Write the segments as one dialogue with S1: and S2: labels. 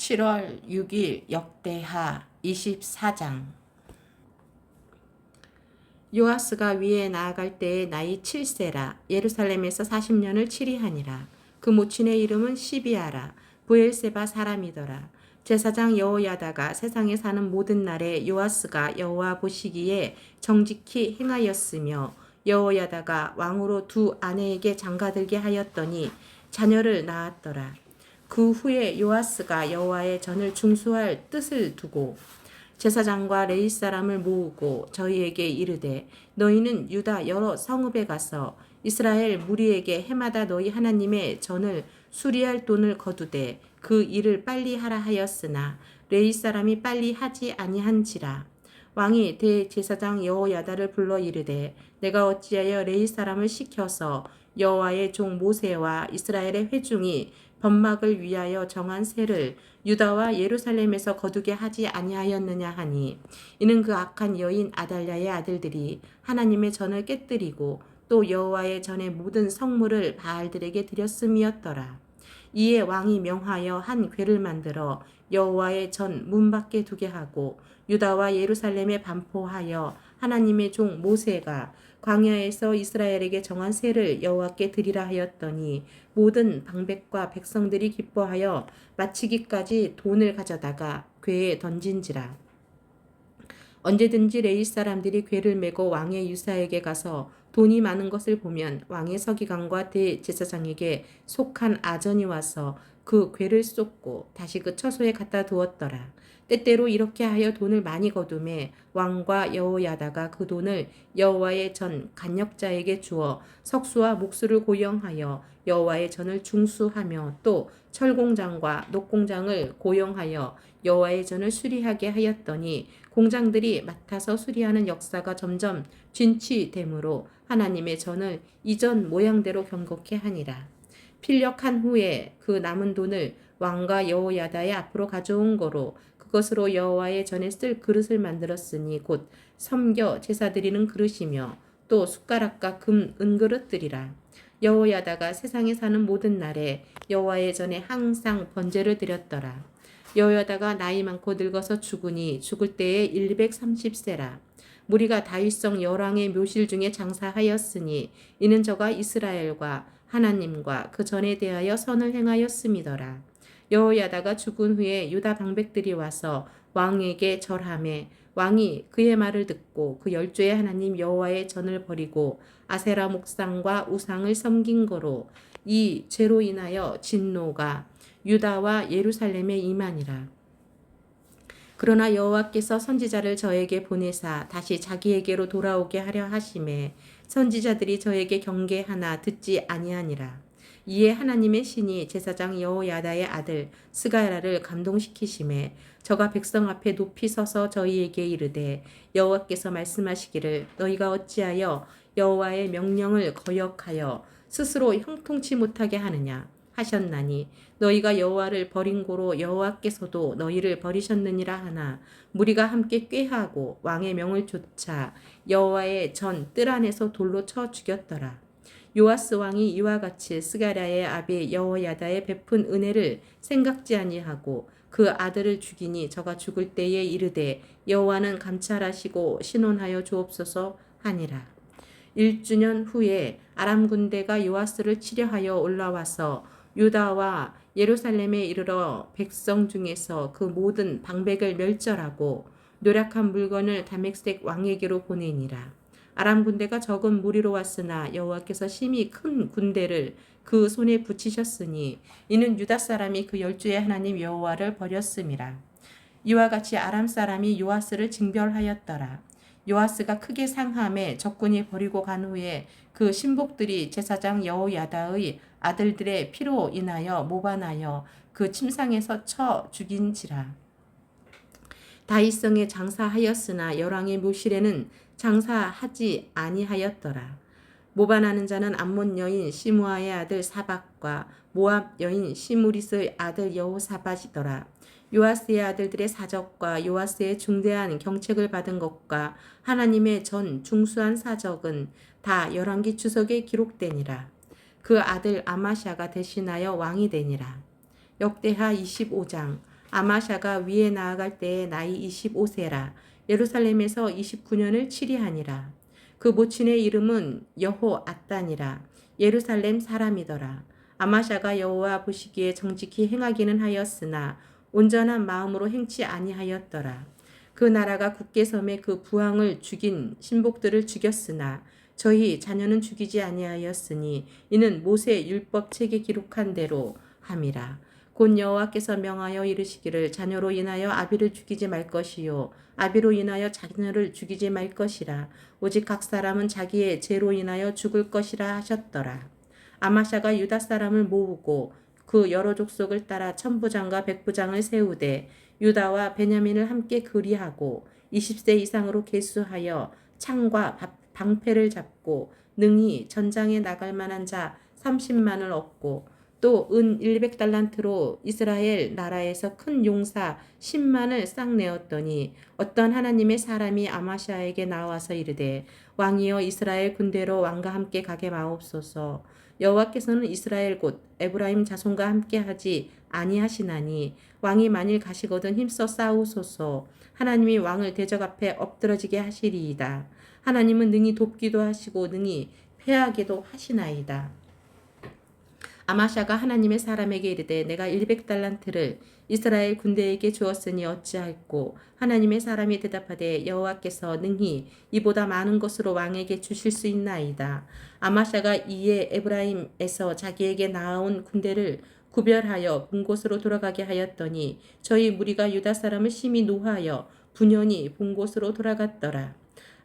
S1: 7월 6일 역대하 24장. 요아스가 위에 나아갈 때에 나이 7세라. 예루살렘에서 40년을 치리하니라. 그 모친의 이름은 시비아라. 브엘세바 사람이더라. 제사장 여호야다가 세상에 사는 모든 날에 요아스가 여호와 보시기에 정직히 행하였으며, 여호야다가 왕으로 두 아내에게 장가들게 하였더니 자녀를 낳았더라. 그 후에 요아스가 여호와의 전을 중수할 뜻을 두고 제사장과 레위 사람을 모으고 저희에게 이르되, 너희는 유다 여러 성읍에 가서 이스라엘 무리에게 해마다 너희 하나님의 전을 수리할 돈을 거두되 그 일을 빨리 하라 하였으나 레위 사람이 빨리 하지 아니한지라. 왕이 대제사장 여호야다를 불러 이르되, 내가 어찌하여 레위 사람을 시켜서 여호와의 종 모세와 이스라엘의 회중이 번막을 위하여 정한 세를 유다와 예루살렘에서 거두게 하지 아니하였느냐 하니, 이는 그 악한 여인 아달랴의 아들들이 하나님의 전을 깨뜨리고 또 여호와의 전의 모든 성물을 바알들에게 드렸음이었더라. 이에 왕이 명하여 한 궤를 만들어 여호와의 전 문 밖에 두게 하고 유다와 예루살렘에 반포하여 하나님의 종 모세가 광야에서 이스라엘에게 정한 세를 여호와께 드리라 하였더니, 모든 방백과 백성들이 기뻐하여 마치기까지 돈을 가져다가 궤에 던진지라. 언제든지 레위 사람들이 궤를 메고 왕의 유사에게 가서 돈이 많은 것을 보면 왕의 서기관과 대제사장에게 속한 아전이 와서 그 궤를 쏟고 다시 그 처소에 갖다 두었더라. 때때로 이렇게 하여 돈을 많이 거두매 왕과 여호야다가 그 돈을 여호와의 전 간역자에게 주어 석수와 목수를 고용하여 여호와의 전을 중수하며 또 철공장과 녹공장을 고용하여 여호와의 전을 수리하게 하였더니, 공장들이 맡아서 수리하는 역사가 점점 진취되므로 하나님의 전을 이전 모양대로 경곡케 하니라. 필력한 후에 그 남은 돈을 왕과 여호야다의 앞으로 가져온 거로 그것으로 여호와의 전에 쓸 그릇을 만들었으니 곧 섬겨 제사 드리는 그릇이며 또 숟가락과 금 은그릇들이라. 여호야다가 세상에 사는 모든 날에 여호와의 전에 항상 번제를 드렸더라. 여호야다가 나이 많고 늙어서 죽으니 죽을 때에 130세라. 무리가 다윗성 열왕의 묘실 중에 장사하였으니 이는 저가 이스라엘과 하나님과 그 전에 대하여 선을 행하였음이더라. 여호야다가 죽은 후에 유다 방백들이 와서 왕에게 절하매 왕이 그의 말을 듣고 그 열조의 하나님 여호와의 전을 버리고 아세라 목상과 우상을 섬긴 거로 이 죄로 인하여 진노가 유다와 예루살렘에 임하니라. 그러나 여호와께서 선지자를 저에게 보내사 다시 자기에게로 돌아오게 하려 하심에 선지자들이 저에게 경계하나 듣지 아니하니라. 이에 하나님의 신이 제사장 여호야다의 아들 스가랴를 감동시키심에 저가 백성 앞에 높이 서서 저희에게 이르되, 여호와께서 말씀하시기를 너희가 어찌하여 여호와의 명령을 거역하여 스스로 형통치 못하게 하느냐 하셨나니, 너희가 여호와를 버린 고로 여호와께서도 너희를 버리셨느니라 하나, 무리가 함께 꾀하고 왕의 명을 좇아 여호와의 전 뜰 안에서 돌로 쳐 죽였더라. 요아스 왕이 이와 같이 스가랴의 아비 여호야다의 베푼 은혜를 생각지 아니하고 그 아들을 죽이니 저가 죽을 때에 이르되, 여호와는 감찰하시고 신원하여 주옵소서 하니라. 1주년 후에 아람 군대가 요아스를 치려하여 올라와서 유다와 예루살렘에 이르러 백성 중에서 그 모든 방백을 멸절하고 노략한 물건을 다메섹 왕에게로 보내니라. 아람 군대가 적은 무리로 왔으나 여호와께서 심히 큰 군대를 그 손에 붙이셨으니 이는 유다 사람이 그 열주의 하나님 여호와를 버렸음이라. 이와 같이 아람 사람이 요아스를 징벌하였더라. 요아스가 크게 상함에 적군이 버리고 간 후에 그 신복들이 제사장 여호야다의 아들들의 피로 인하여 모반하여 그 침상에서 쳐 죽인지라. 다윗성에 장사하였으나 열왕의 묘실에는 장사하지 아니하였더라. 모반하는 자는 암몬 여인 시므아의 아들 사박과 모압 여인 시무리스의 아들 여호사밧이더라. 요아스의 아들들의 사적과 요아스의 중대한 경책을 받은 것과 하나님의 전 중수한 사적은 다 열왕기 주석에 기록되니라. 그 아들 아마샤가 대신하여 왕이 되니라. 역대하 25장. 아마샤가 위에 나아갈 때에 나이 25세라. 예루살렘에서 29년을 치리하니라. 그 모친의 이름은 여호앗단이라. 예루살렘 사람이더라. 아마샤가 여호와 보시기에 정직히 행하기는 하였으나 온전한 마음으로 행치 아니하였더라. 그 나라가 굳게 섬에 그 부왕을 죽인 신복들을 죽였으나 저희 자녀는 죽이지 아니하였으니 이는 모세 율법 책에 기록한 대로 함이라. 곧 여호와께서 명하여 이르시기를 자녀로 인하여 아비를 죽이지 말 것이요 아비로 인하여 자녀를 죽이지 말 것이라. 오직 각 사람은 자기의 죄로 인하여 죽을 것이라 하셨더라. 아마샤가 유다 사람을 모으고 그 여러 족속을 따라 천부장과 백부장을 세우되 유다와 베냐민을 함께 그리하고 20세 이상으로 계수하여 창과 방패를 잡고 능히 전장에 나갈 만한 자 30만을 얻고 또 은 100달란트로 이스라엘 나라에서 큰 용사 10만을 싹 내었더니 어떤 하나님의 사람이 아마샤에게 나와서 이르되 왕이여 이스라엘 군대로 왕과 함께 가게 마옵소서. 여호와께서는 이스라엘 곧 에브라임 자손과 함께 하지 아니하시나니 왕이 만일 가시거든 힘써 싸우소서. 하나님이 왕을 대적 앞에 엎드러지게 하시리이다. 하나님은 능히 돕기도 하시고 능히 패하기도 하시나이다. 아마샤가 하나님의 사람에게 이르되 내가 100달란트를 이스라엘 군대에게 주었으니 어찌할꼬. 하나님의 사람이 대답하되 여호와께서 능히 이보다 많은 것으로 왕에게 주실 수 있나이다. 아마샤가 이에 에브라임에서 자기에게 나아온 군대를 구별하여 본 곳으로 돌아가게 하였더니 저희 무리가 유다 사람을 심히 노하여 분연히 본 곳으로 돌아갔더라.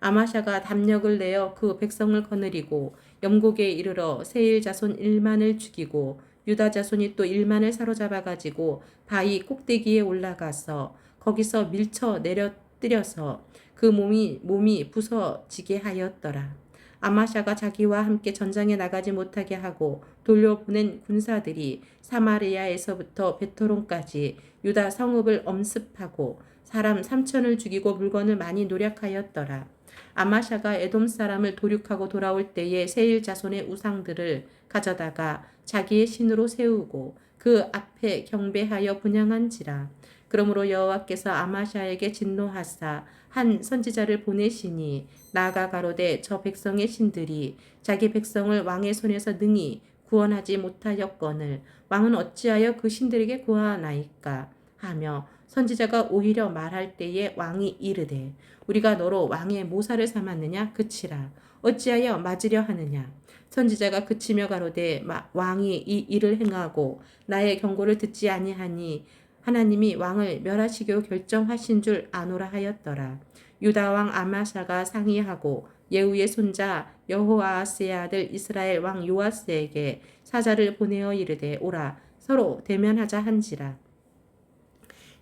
S1: 아마샤가 담력을 내어 그 백성을 거느리고 영곡에 이르러 세일 자손 1만을 죽이고 유다 자손이 또 1만을 사로잡아 가지고 바위 꼭대기에 올라가서 거기서 밀쳐 내려뜨려서 그 몸이 부서지게 하였더라. 아마샤가 자기와 함께 전장에 나가지 못하게 하고 돌려보낸 군사들이 사마리아에서부터 베토론까지 유다 성읍을 엄습하고 사람 3천을 죽이고 물건을 많이 노력하였더라. 아마샤가 에돔 사람을 도륙하고 돌아올 때에 세일 자손의 우상들을 가져다가 자기의 신으로 세우고 그 앞에 경배하여 분향한지라. 그러므로 여호와께서 아마샤에게 진노하사 한 선지자를 보내시니 나아가 가로되 저 백성의 신들이 자기 백성을 왕의 손에서 능히 구원하지 못하였거늘 왕은 어찌하여 그 신들에게 구하나이까 하며 선지자가 오히려 말할 때에 왕이 이르되 우리가 너로 왕의 모사를 삼았느냐 그치라. 어찌하여 맞으려 하느냐. 선지자가 그치며 가로되 왕이 이 일을 행하고 나의 경고를 듣지 아니하니 하나님이 왕을 멸하시기로 결정하신 줄 아노라 하였더라. 유다 왕 아마샤가 상의하고 예후의 손자 여호아스의 아들 이스라엘 왕 요아스에게 사자를 보내어 이르되 오라 서로 대면하자 한지라.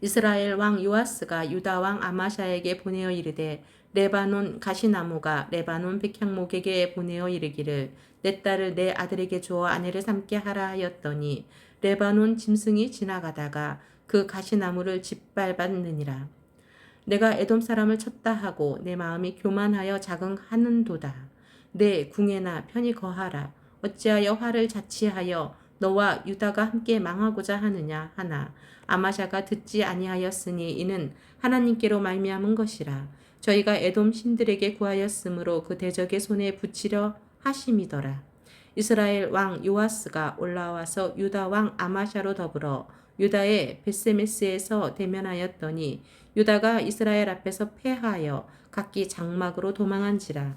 S1: 이스라엘 왕 요아스가 유다 왕 아마샤에게 보내어 이르되 레바논 가시나무가 레바논 백향목에게 보내어 이르기를 내 딸을 내 아들에게 주어 아내를 삼게 하라 하였더니 레바논 짐승이 지나가다가 그 가시나무를 짓밟았느니라. 내가 에돔 사람을 쳤다 하고 내 마음이 교만하여 자긍하는도다. 내 궁에나 편히 거하라. 어찌하여 화를 자치하여 너와 유다가 함께 망하고자 하느냐 하나 아마샤가 듣지 아니하였으니 이는 하나님께로 말미암은 것이라. 저희가 에돔 신들에게 구하였으므로 그 대적의 손에 붙이려 하심이더라. 이스라엘 왕 요아스가 올라와서 유다 왕 아마샤로 더불어 유다의 베세메스에서 대면하였더니 유다가 이스라엘 앞에서 패하여 각기 장막으로 도망한지라.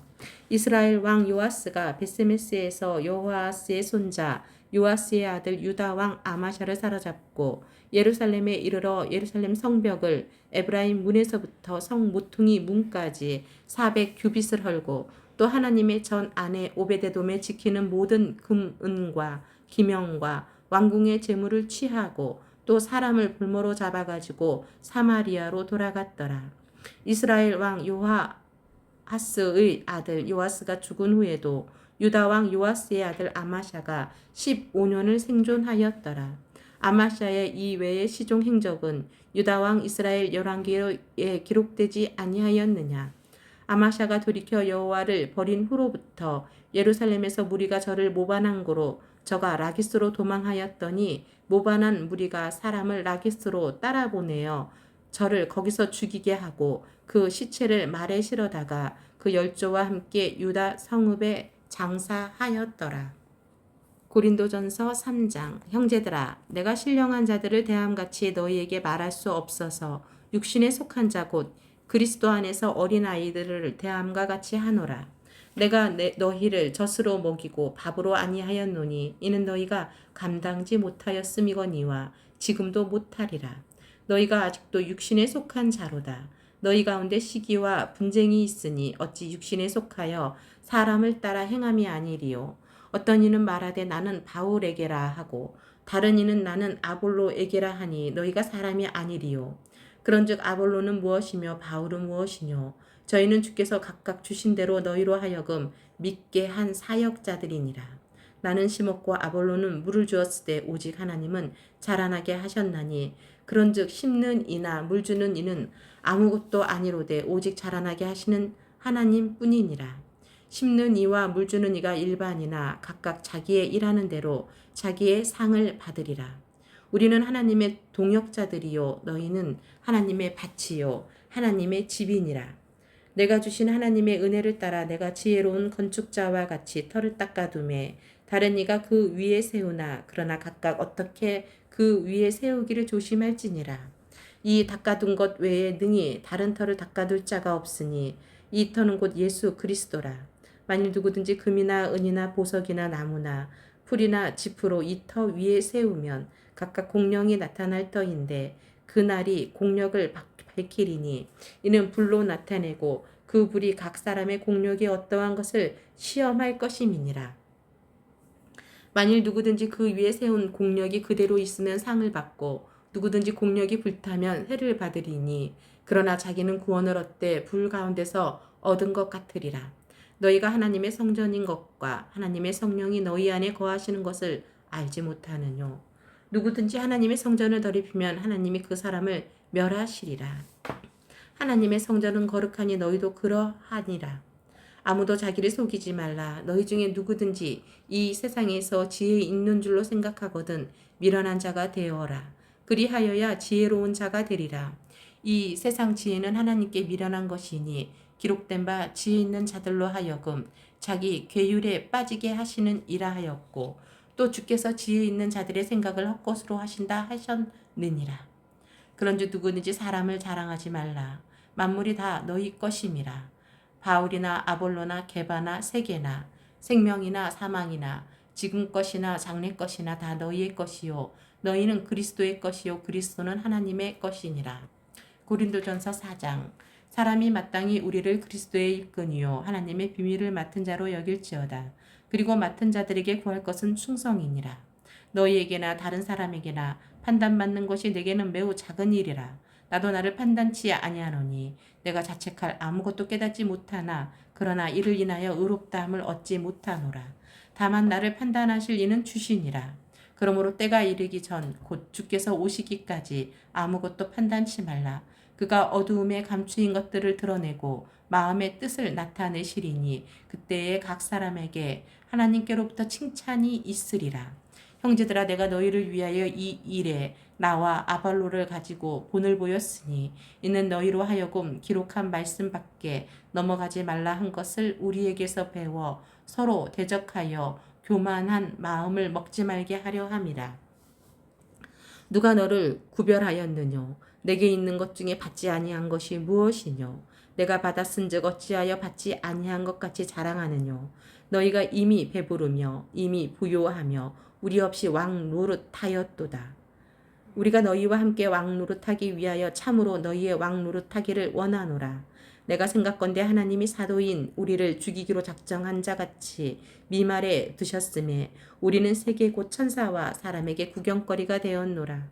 S1: 이스라엘 왕 요아스가 베세메스에서 여호아스의 손자 요아스의 아들 유다 왕 아마샤를 사로잡고 예루살렘에 이르러 예루살렘 성벽을 에브라임 문에서부터 성 모퉁이 문까지 400규빗을 헐고 또 하나님의 전 안에 오베데돔에 지키는 모든 금은과 기명과 왕궁의 재물을 취하고 또 사람을 볼모로 잡아가지고 사마리아로 돌아갔더라. 이스라엘 왕 요아하스의 아들 요아스가 죽은 후에도 유다 왕 요아스의 아들 아마샤가 15년을 생존하였더라. 아마샤의 이 외의 시종 행적은 유다 왕 이스라엘 열왕기에 기록되지 아니하였느냐. 아마샤가 돌이켜 여호와를 버린 후로부터 예루살렘에서 무리가 저를 모반한 고로 저가 라기스로 도망하였더니 모반한 무리가 사람을 라기스로 따라보내어 저를 거기서 죽이게 하고 그 시체를 말에 실어다가 그 열조와 함께 유다 성읍에 장사하였더라. 고린도전서 3장. 형제들아 내가 신령한 자들을 대함같이 너희에게 말할 수 없어서 육신에 속한 자 곧 그리스도 안에서 어린 아이들을 대함과 같이 하노라. 내가 너희를 젖으로 먹이고 밥으로 아니하였노니 이는 너희가 감당지 못하였음이거니와 지금도 못하리라. 너희가 아직도 육신에 속한 자로다. 너희 가운데 시기와 분쟁이 있으니 어찌 육신에 속하여 사람을 따라 행함이 아니리요. 어떤 이는 말하되 나는 바울에게라 하고 다른 이는 나는 아볼로에게라 하니 너희가 사람이 아니리요. 그런즉 아볼로는 무엇이며 바울은 무엇이뇨. 저희는 주께서 각각 주신 대로 너희로 하여금 믿게 한 사역자들이니라. 나는 심었고 아볼로는 물을 주었으되 오직 하나님은 자라나게 하셨나니 그런즉 심는 이나 물 주는 이는 아무것도 아니로되 오직 자라나게 하시는 하나님 뿐이니라. 심는 이와 물 주는 이가 일반이나 각각 자기의 일하는 대로 자기의 상을 받으리라. 우리는 하나님의 동역자들이요 너희는 하나님의 밭이요 하나님의 집이니라. 내가 주신 하나님의 은혜를 따라 내가 지혜로운 건축자와 같이 터를 닦아두매 다른 이가 그 위에 세우나 그러나 각각 어떻게 그 위에 세우기를 조심할지니라. 이 닦아둔 것 외에 능히 다른 터를 닦아둘 자가 없으니 이 터는 곧 예수 그리스도라. 만일 누구든지 금이나 은이나 보석이나 나무나 풀이나 지프로 이 터 위에 세우면 각각 공령이 나타날 터인데 그 날이 공력을 밝히리니 이는 불로 나타내고 그 불이 각 사람의 공력이 어떠한 것을 시험할 것임이니라. 만일 누구든지 그 위에 세운 공력이 그대로 있으면 상을 받고 누구든지 공력이 불타면 해를 받으리니 그러나 자기는 구원을 얻되 불 가운데서 얻은 것 같으리라. 너희가 하나님의 성전인 것과 하나님의 성령이 너희 안에 거하시는 것을 알지 못하느뇨. 누구든지 하나님의 성전을 더럽히면 하나님이 그 사람을 멸하시리라. 하나님의 성전은 거룩하니 너희도 그러하니라. 아무도 자기를 속이지 말라. 너희 중에 누구든지 이 세상에서 지혜 있는 줄로 생각하거든 미련한 자가 되어라. 그리하여야 지혜로운 자가 되리라. 이 세상 지혜는 하나님께 미련한 것이니 기록된 바 지혜 있는 자들로 하여금 자기 괴율에 빠지게 하시는 이라 하였고 또 주께서 지혜 있는 자들의 생각을 헛것으로 하신다 하셨느니라. 그런즉 누구든지 사람을 자랑하지 말라. 만물이 다 너희 것임이라. 바울이나 아볼로나 게바나 세계나 생명이나 사망이나 지금 것이나 장래 것이나 다 너희의 것이요 너희는 그리스도의 것이요 그리스도는 하나님의 것이니라. 고린도전서 4장. 사람이 마땅히 우리를 그리스도에 이끄니요 하나님의 비밀을 맡은 자로 여길지어다. 그리고 맡은 자들에게 구할 것은 충성이니라. 너희에게나 다른 사람에게나 판단받는 것이 내게는 매우 작은 일이라. 나도 나를 판단치 아니하노니 내가 자책할 아무것도 깨닫지 못하나 그러나 이를 인하여 의롭다함을 얻지 못하노라. 다만 나를 판단하실 이는 주시니라. 그러므로 때가 이르기 전 곧 주께서 오시기까지 아무것도 판단치 말라. 그가 어두움에 감추인 것들을 드러내고 마음의 뜻을 나타내시리니 그때에 각 사람에게 하나님께로부터 칭찬이 있으리라. 형제들아 내가 너희를 위하여 이 일에 나와 아발로를 가지고 본을 보였으니 이는 너희로 하여금 기록한 말씀 밖에 넘어가지 말라 한 것을 우리에게서 배워 서로 대적하여 교만한 마음을 먹지 말게 하려 함이라. 누가 너를 구별하였느뇨? 내게 있는 것 중에 받지 아니한 것이 무엇이뇨? 내가 받았은즉 어찌하여 받지 아니한 것 같이 자랑하느뇨? 너희가 이미 배부르며 이미 부요하며 우리 없이 왕 노릇하였도다. 우리가 너희와 함께 왕 노릇하기 위하여 참으로 너희의 왕 노릇하기를 원하노라. 내가 생각건대 하나님이 사도인 우리를 죽이기로 작정한 자같이 미말에 두셨음에 우리는 세계 곧 천사와 사람에게 구경거리가 되었노라.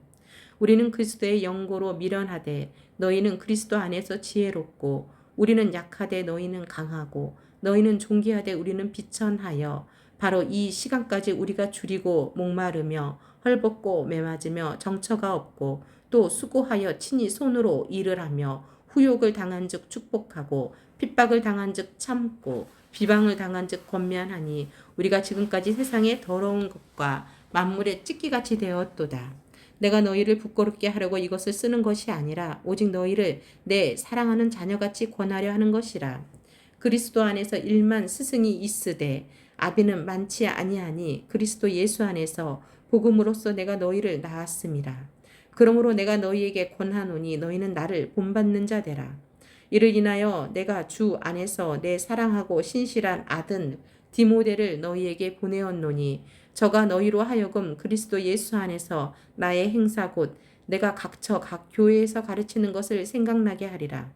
S1: 우리는 그리스도의 영고로 미련하되 너희는 그리스도 안에서 지혜롭고 우리는 약하되 너희는 강하고 너희는 존귀하되 우리는 비천하여 바로 이 시간까지 우리가 줄이고 목마르며 헐벗고 매맞으며 정처가 없고 또 수고하여 친히 손으로 일을 하며 후욕을 당한즉 축복하고 핍박을 당한즉 참고 비방을 당한즉 권면하니 우리가 지금까지 세상의 더러운 것과 만물의 찢기같이 되었도다. 내가 너희를 부끄럽게 하려고 이것을 쓰는 것이 아니라 오직 너희를 내 사랑하는 자녀같이 권하려 하는 것이라. 그리스도 안에서 일만 스승이 있으되 아비는 많지 아니하니 그리스도 예수 안에서 복음으로써 내가 너희를 낳았음이라. 그러므로 내가 너희에게 권하노니 너희는 나를 본받는 자 되라. 이를 인하여 내가 주 안에서 내 사랑하고 신실한 아들 디모데를 너희에게 보내었노니 저가 너희로 하여금 그리스도 예수 안에서 나의 행사 곧 내가 각처 각 교회에서 가르치는 것을 생각나게 하리라.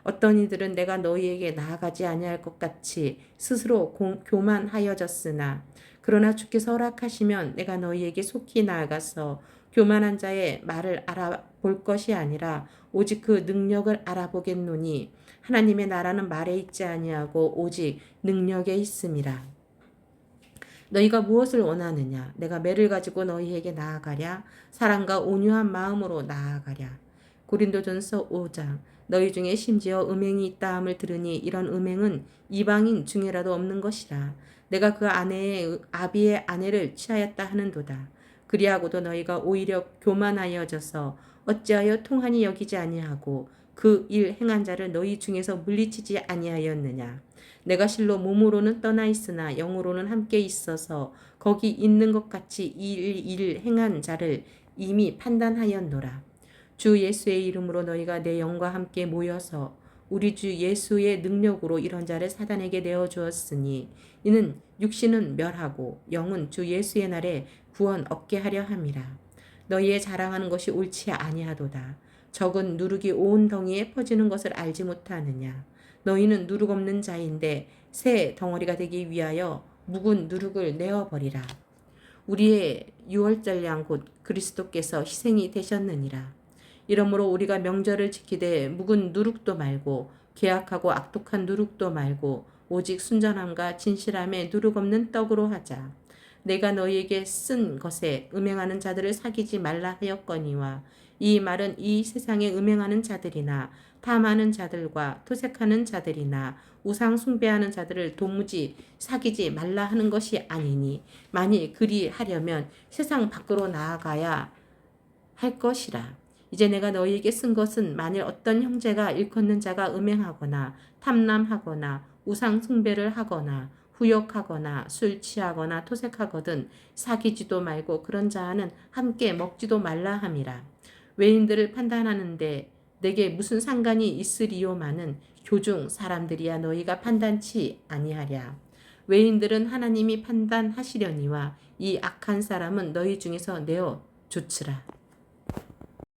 S1: 어떤 이들은 내가 너희에게 나아가지 아니할 것 같이 스스로 교만하여졌으나 그러나 주께서 허락하시면 내가 너희에게 속히 나아가서 교만한 자의 말을 알아볼 것이 아니라 오직 그 능력을 알아보겠노니 하나님의 나라는 말에 있지 아니하고 오직 능력에 있음이라. 너희가 무엇을 원하느냐? 내가 매를 가지고 너희에게 나아가랴? 사랑과 온유한 마음으로 나아가랴? 고린도전서 5장. 너희 중에 심지어 음행이 있다함을 들으니 이런 음행은 이방인 중에라도 없는 것이라. 내가 그 아내의 아비의 아내를 취하였다 하는도다. 그리하고도 너희가 오히려 교만하여져서 어찌하여 통한이 여기지 아니하고 그 일 행한 자를 너희 중에서 물리치지 아니하였느냐. 내가 실로 몸으로는 떠나 있으나 영으로는 함께 있어서 거기 있는 것 같이 이 일 행한 자를 이미 판단하였노라. 주 예수의 이름으로 너희가 내 영과 함께 모여서 우리 주 예수의 능력으로 이런 자를 사단에게 내어주었으니 이는 육신은 멸하고 영은 주 예수의 날에 구원 얻게 하려 함이라. 너희의 자랑하는 것이 옳지 아니하도다. 적은 누룩이 온 덩이에 퍼지는 것을 알지 못하느냐. 너희는 누룩 없는 자인데 새 덩어리가 되기 위하여 묵은 누룩을 내어버리라. 우리의 유월절 양 곧 그리스도께서 희생이 되셨느니라. 이러므로 우리가 명절을 지키되 묵은 누룩도 말고 계약하고 악독한 누룩도 말고 오직 순전함과 진실함에 누룩 없는 떡으로 하자. 내가 너희에게 쓴 것에 음행하는 자들을 사귀지 말라 하였거니와 이 말은 이 세상에 음행하는 자들이나 탐하는 자들과 토색하는 자들이나 우상 숭배하는 자들을 도무지 사귀지 말라 하는 것이 아니니 만일 그리하려면 세상 밖으로 나아가야 할 것이라. 이제 내가 너희에게 쓴 것은 만일 어떤 형제가 일컫는 자가 음행하거나 탐남하거나 우상 숭배를 하거나 후욕하거나 술 취하거나 토색하거든 사귀지도 말고 그런 자와는 함께 먹지도 말라 함이라. 외인들을 판단하는데 내게 무슨 상관이 있으리요마는 교중 사람들이야 너희가 판단치 아니하랴. 외인들은 하나님이 판단하시려니와 이 악한 사람은 너희 중에서 내어 주치라.